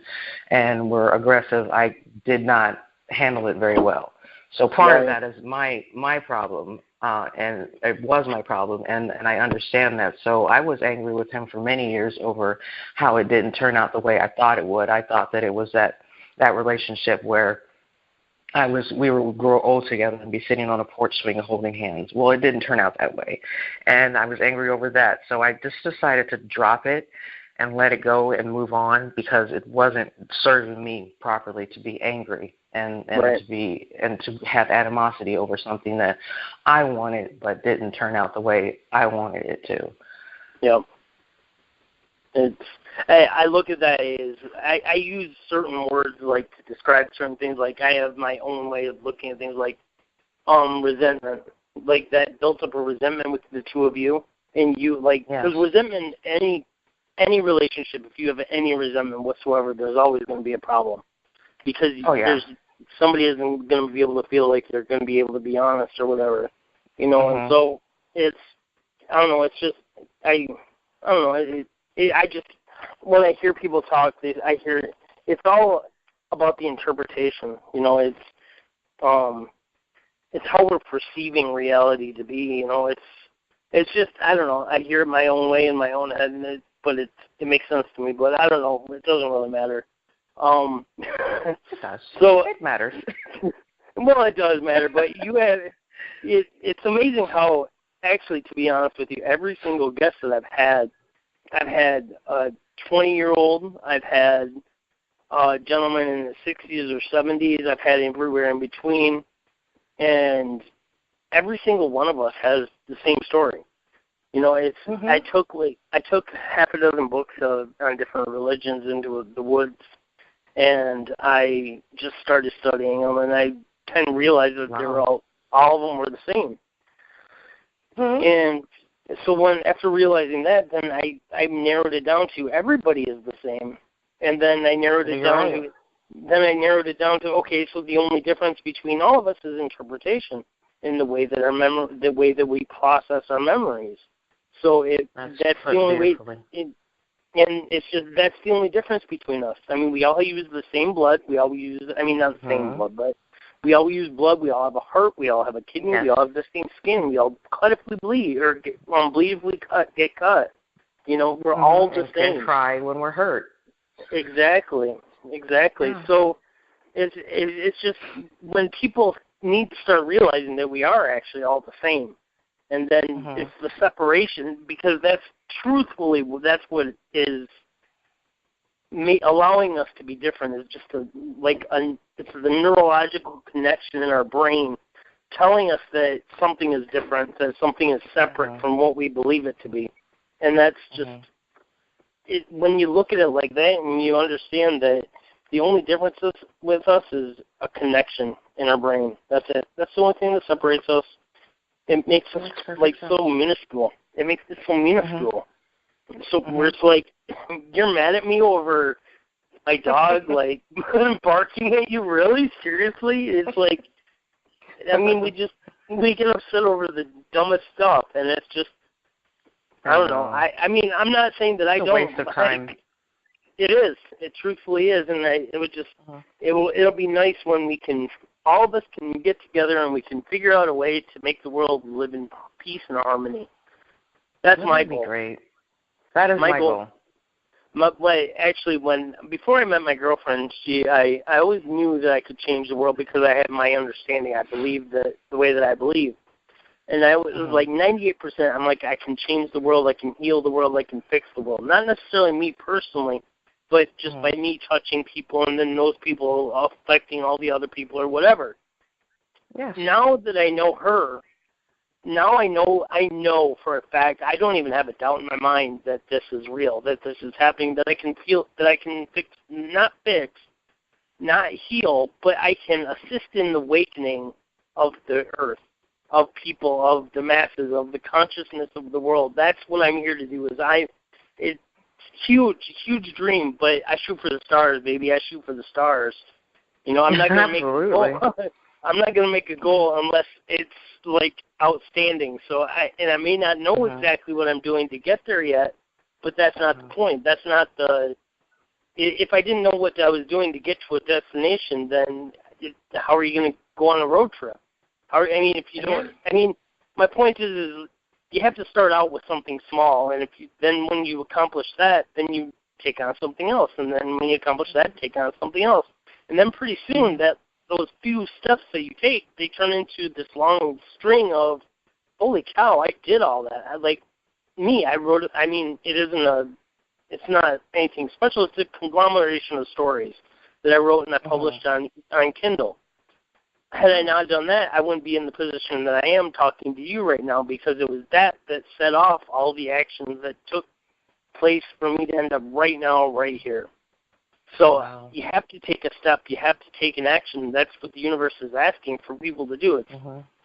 and were aggressive, I did not handle it very well. So part of that is my problem, and it was my problem, and I understand that. So I was angry with him for many years over how it didn't turn out the way I thought it would. I thought that it was that relationship where we would grow old together and be sitting on a porch swing holding hands. Well, it didn't turn out that way, and I was angry over that. So I just decided to drop it and let it go and move on because it wasn't serving me properly to be angry and to have animosity over something that I wanted but didn't turn out the way I wanted it to. Yep. I look at that as I use certain words like to describe certain things. Like I have my own way of looking at things, like resentment, like that built up a resentment with the two of you, and you like because resentment in any relationship, if you have any resentment whatsoever, there's always going to be a problem because somebody isn't going to be able to feel like they're going to be able to be honest or whatever, And so it's I don't know. It's just I don't know. I just when I hear people talk, I hear it's all about the interpretation. It's how we're perceiving reality to be. It's just I don't know. I hear it my own way in my own head, but it makes sense to me. But I don't know. It doesn't really matter. It does. So it matters. Well, it does matter. But it's amazing how actually, to be honest with you, every single guest that I've had a 20-year-old, I've had gentlemen in the 60s or 70s. I've had everywhere in between. And every single one of us has the same story. You know, it's I took half a dozen books on different religions into the woods, and I just started studying them, and I kind of realized that they were all of them were the same. And so after realizing that, then I narrowed it down to everybody is the same, and then I narrowed it down to okay, so the only difference between all of us is interpretation in the way that the way that we process our memories. So that's the only way, and it's just that's the only difference between us. I mean, we all use the same blood. We all use, I mean, not the same blood, but we all use blood. We all have a heart. We all have a kidney. We all have the same skin. We all cut if we bleed, or bleed if we get cut. You know, we're all the same. And cry when we're hurt. Exactly. Yeah. So it's just when people need to start realizing that we are actually all the same. And then it's the separation, because that's truthfully, that's what is allowing us to be different, is just it's the neurological connection in our brain telling us that something is different, that something is separate from what we believe it to be. And that's just, when you look at it like that and you understand that the only difference with us is a connection in our brain. That's it. That's the only thing that separates us. It makes us so minuscule. It makes it so minuscule. So where it's like, you're mad at me over my dog barking at you? Really? Seriously? It's like, I mean, we get upset over the dumbest stuff, and it's just, I don't know. I mean, I'm not saying that I don't. It's a waste of time. It is. It truthfully is, and it would just, it'll be nice when all of us can get together and we can figure out a way to make the world live in peace and harmony. That's my goal. Great. That is my goal. Actually, before I met my girlfriend, I always knew that I could change the world because I had my understanding. I believed the way that I believe. And it was like 98%, I'm like, I can change the world, I can heal the world, I can fix the world. Not necessarily me personally, but just by me touching people and then those people affecting all the other people or whatever. Yes. Now that I know her, now I know for a fact, I don't even have a doubt in my mind that this is real, that this is happening, that I can feel, that I can not heal, but I can assist in the awakening of the earth, of people, of the masses, of the consciousness of the world. That's what I'm here to do. It's huge dream, but I shoot for the stars, baby. I shoot for the stars. You know, I'm not going to make a goal. I'm not going to make a goal unless it's like outstanding. So I may not know exactly what I'm doing to get there yet, but that's not the point. That's not if I didn't know what I was doing to get to a destination, then how are you going to go on a road trip? If you don't, my point is you have to start out with something small, and then when you accomplish that, then you take on something else, and then when you accomplish that, take on something else, and then pretty soon those few steps that you take, they turn into this long string of, holy cow, I did all that. I wrote it. It's not anything special. It's a conglomeration of stories that I wrote and I published on Kindle. Had I not done that, I wouldn't be in the position that I am talking to you right now, because it was that set off all the actions that took place for me to end up right now, right here. So you have to take a step. You have to take an action. That's what the universe is asking for people to do. It's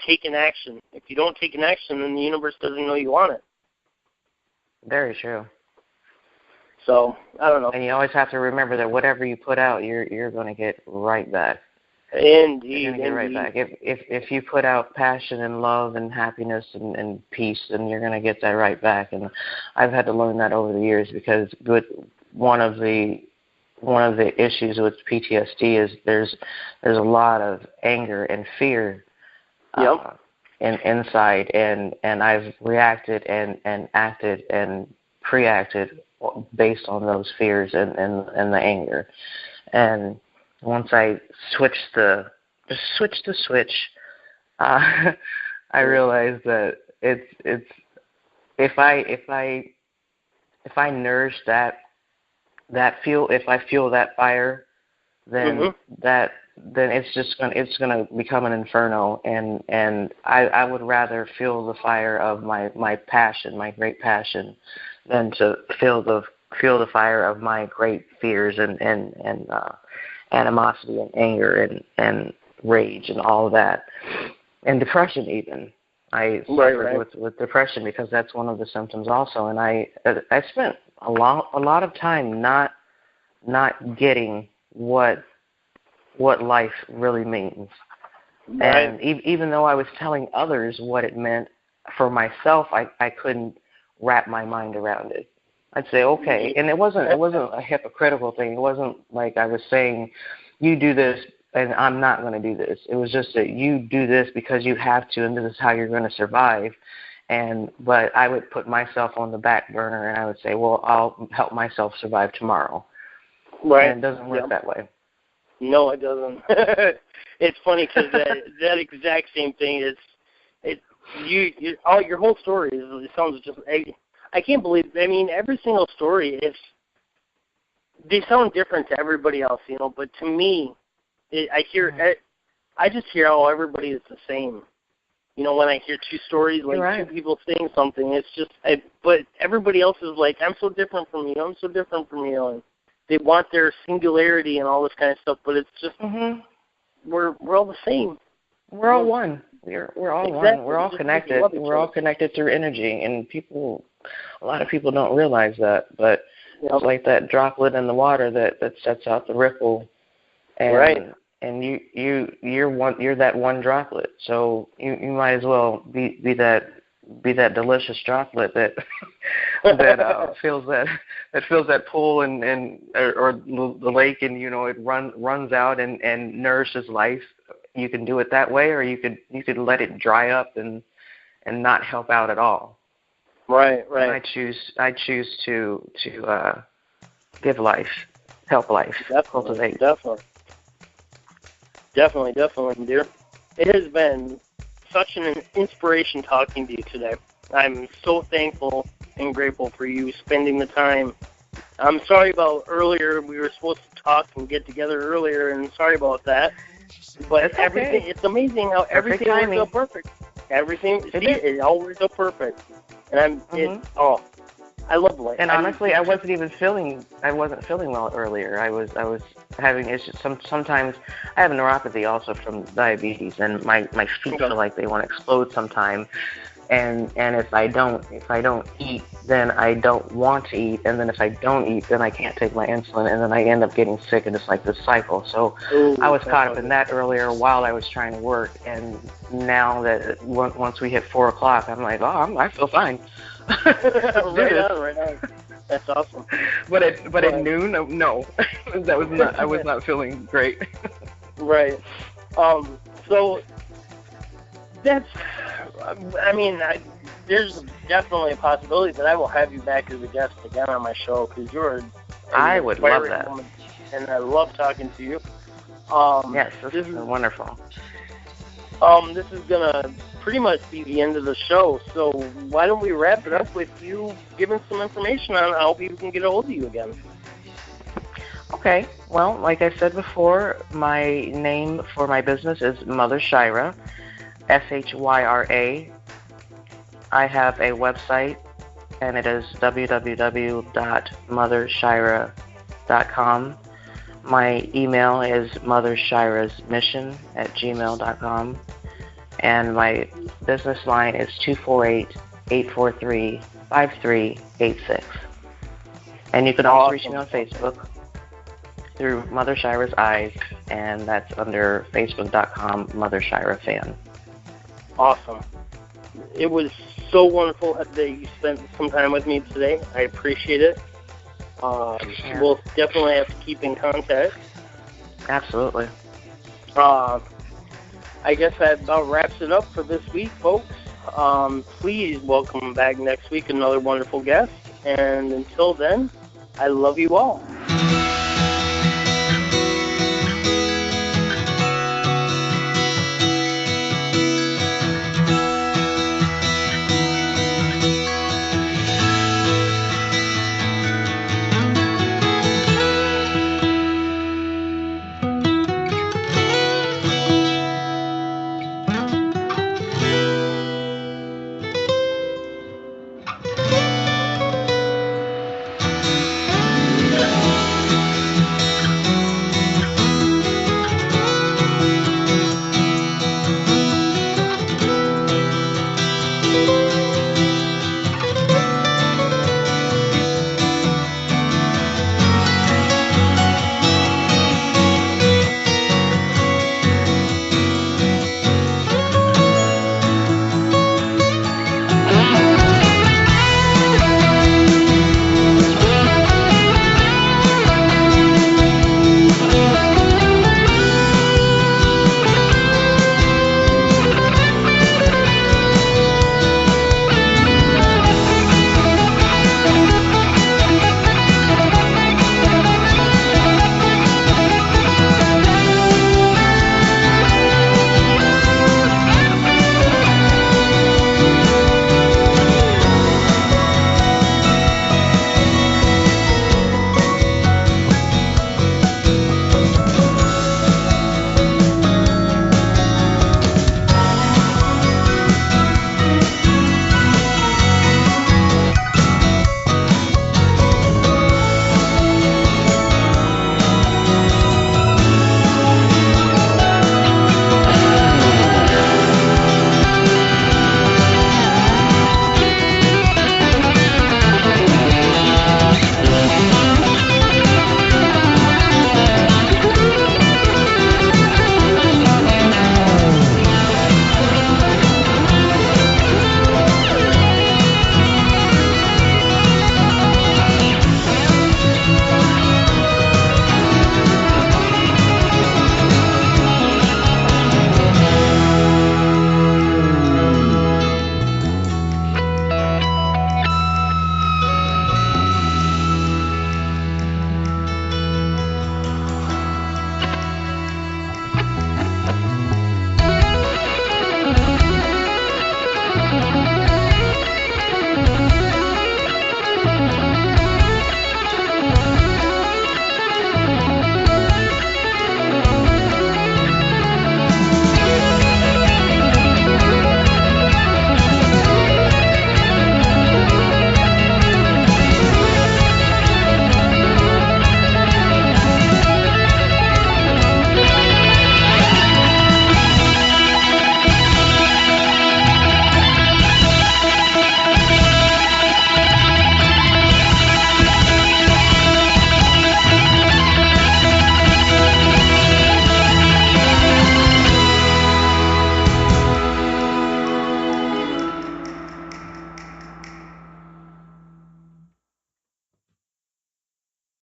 take an action. If you don't take an action, then the universe doesn't know you want it. Very true. So, I don't know. And you always have to remember that whatever you put out, you're going to get right back. Indeed. You're going to get right back. If you put out passion and love and happiness and peace, then you're going to get that right back. And I've had to learn that over the years, because one of the issues with PTSD is there's a lot of anger and fear inside, and I've reacted and acted and pre-acted based on those fears and the anger. And once I switch the switch, I realized that it's if I nourish that fuel, if I fuel that fire then then it's gonna become an inferno, and I would rather feel the fire of my passion, my great passion, than to feel the fire of my great fears and animosity and anger and rage and all of that, and depression even. I suffered with depression because that's one of the symptoms also, and I spent a lot of time not getting what life really means. Right. And even though I was telling others what it meant, for myself, I couldn't wrap my mind around it. I'd say, okay, and it wasn't a hypocritical thing. It wasn't like I was saying, you do this and I'm not going to do this. It was just that you do this because you have to, and this is how you're going to survive. But I would put myself on the back burner, and I would say, well, I'll help myself survive tomorrow. Right. And it doesn't work that way. No, it doesn't. It's funny because that exact same thing your whole story it sounds just. I can't believe. I mean, every single story they sound different to everybody else, But to me, I just hear how everybody is the same. When I hear two stories, like two people saying something, it's just. But everybody else is like, I'm so different from you. I'm so different from you, and they want their singularity and all this kind of stuff. But it's just we're all the same. We're all one. We're all one. We're all connected. We're all connected through energy, and a lot of people don't realize that. But it's like that droplet in the water that sets out the ripple, and you're that one droplet. So you might as well be that delicious droplet that fills that pool or the lake, and it runs out and nourishes life. You can do it that way, or you could let it dry up and not help out at all. Right. And I choose to give life, help life, cultivate. Definitely, dear. It has been such an inspiration talking to you today. I'm so thankful and grateful for you spending the time. I'm sorry about earlier. We were supposed to talk and get together earlier, and sorry about that. But it's amazing how everything works out perfect. It all works out perfect. And I love life. And honestly, I wasn't feeling well earlier. I was having issues. Sometimes I have neuropathy also from diabetes, and my feet feel like they want to explode sometime. And if I don't eat, then I don't want to eat, and then if I don't eat, then I can't take my insulin, and then I end up getting sick, and it's like this cycle. So I was caught up in that earlier while I was trying to work, and now that once we hit 4 o'clock, I'm like, I feel fine. Right on. That's awesome. But at noon, no, I was not feeling great. Right. So that's. There's definitely a possibility that I will have you back as a guest again on my show, because I would love that. Woman, and I love talking to you. Yes, this is wonderful. This is gonna pretty much be the end of the show. So why don't we wrap it up with you giving some information on how people can get a hold of you again? Okay. Well, like I said before, my name for my business is Mother Shyra. Shyra. I have a website, and it is www.mothershyra.com. My email is mothershyrasmission@gmail.com, and my business line is 248-843-5386. And you can also reach me on Facebook through Mother Shyra's Eyes, and that's under facebook.com Mother Shyra Fan. Awesome. It was so wonderful that you spent some time with me today. I appreciate it. We'll definitely have to keep in contact. Absolutely. I guess that about wraps it up for this week, folks. Please welcome back next week another wonderful guest. And until then, I love you all.